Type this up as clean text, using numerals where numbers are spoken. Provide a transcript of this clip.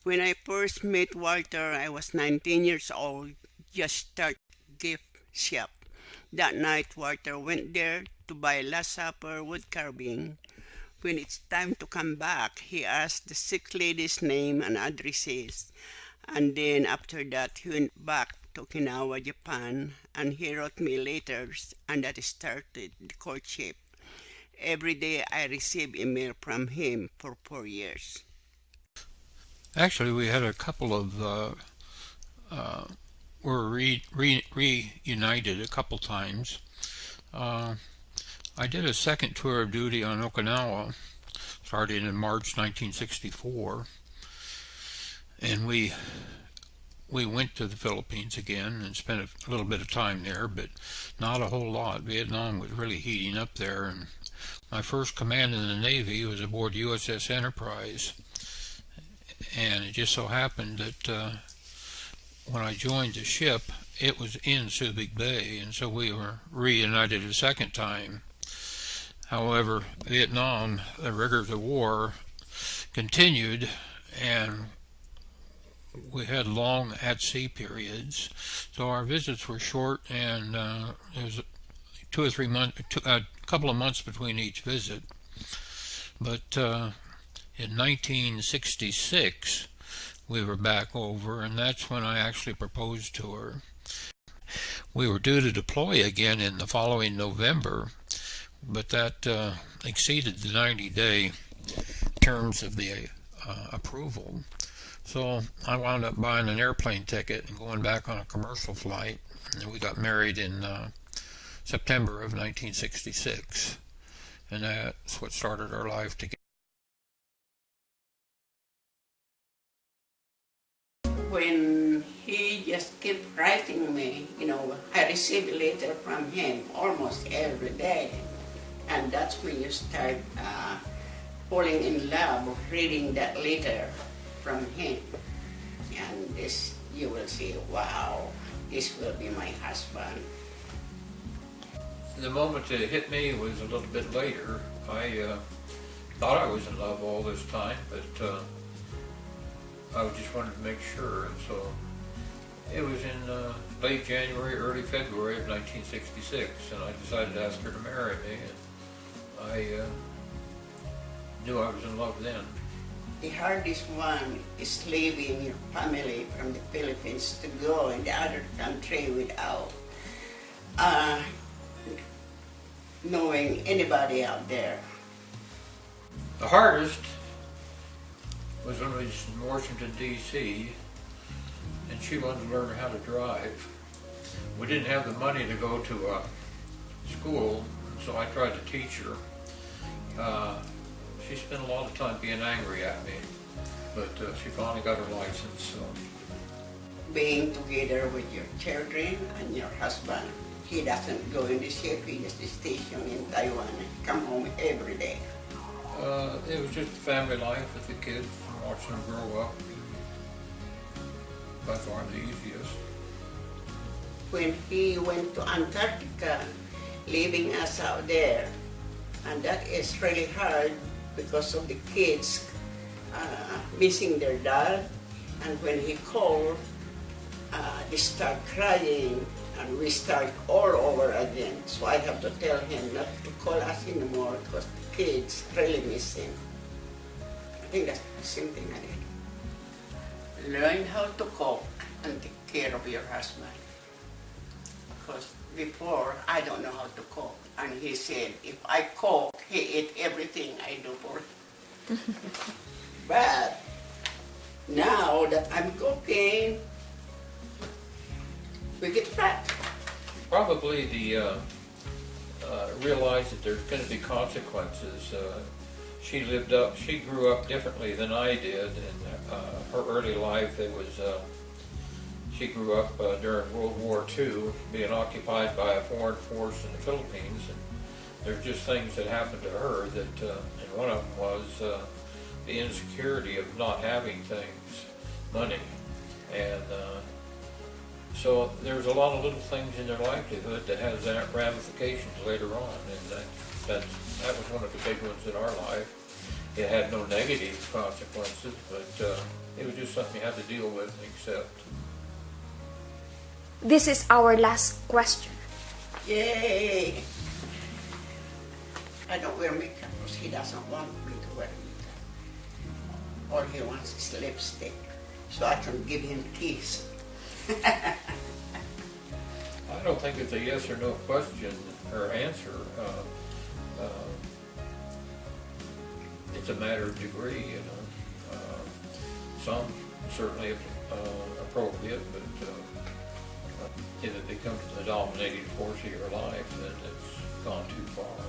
When I first met Walter, I was 19 years old, just start gift shop. That night, Walter went there to buy Last Supper wood carving. When it's time to come back, he asked the sick lady's name and addresses. And then after that, he went back to Okinawa, Japan, and he wrote me letters, and that started the courtship. Every day I received email from him for 4 years. Actually, we had a couple of were reunited a couple times. Uh, I did a second tour of duty on Okinawa, starting in March 1964, and we went to the Philippines again and spent a little bit of time there, but not a whole lot. Vietnam was really heating up there, and my first command in the Navy was aboard USS Enterprise, and it just so happened that when I joined the ship, it was in Subic Bay, and so we were reunited a second time. However, Vietnam, the rigors of war, continued, and we had long at-sea periods, so our visits were short, and there was 2 or 3 months, a couple of months between each visit. But in 1966, we were back over, and that's when I actually proposed to her. We were due to deploy again in the following November, but that exceeded the 90-day terms of the approval. So I wound up buying an airplane ticket and going back on a commercial flight, and we got married in September of 1966, and that's what started our life together. When he just kept writing me, I receive a letter from him almost every day. And that's when you start falling in love of reading that letter from him. And this, you will see, wow, this will be my husband. The moment it hit me was a little bit later. I thought I was in love all this time, but I just wanted to make sure, and so it was in late January, early February of 1966, and I decided to ask her to marry me, and I knew I was in love then. The hardest one is leaving your family from the Philippines to go in the other country without knowing anybody out there. The hardest was when we was in Washington, D.C., and she wanted to learn how to drive. We didn't have the money to go to school, so I tried to teach her. She spent a lot of time being angry at me, but she finally got her license. So. Being together with your children and your husband, he doesn't go in the ship, he just stationed in Taiwan and come home every day. It was just family life with the kids, watching them grow up. By far the easiest. When he went to Antarctica, leaving us out there, and that is really hard because of the kids missing their dad, and when he called, they start crying, and we start all over again. So I have to tell him not to call us anymore because the kids really miss him. I think that's the same thing I did. Learn how to cook and take care of your husband. Because before, I don't know how to cook. And he said, if I cook, he eat everything I do for him. But now that I'm cooking, we get fat. Probably the realize that there's going to be consequences. She grew up differently than I did. In her early life, she grew up during World War II, being occupied by a foreign force in the Philippines. And there's just things that happened to her that, and one of them was the insecurity of not having things, money. And so there's a lot of little things in their livelihood that has ramifications later on, and that was one of the big ones in our life. it had no negative consequences, but it was just something you had to deal with and accept. This is our last question. Yay! I don't wear makeup because he doesn't want me to wear makeup. All he wants is lipstick, so I can give him kiss. I don't think it's a yes or no question or answer. It's a matter of degree, you know. Some certainly appropriate, but if it becomes the dominating force of your life, then it's gone too far.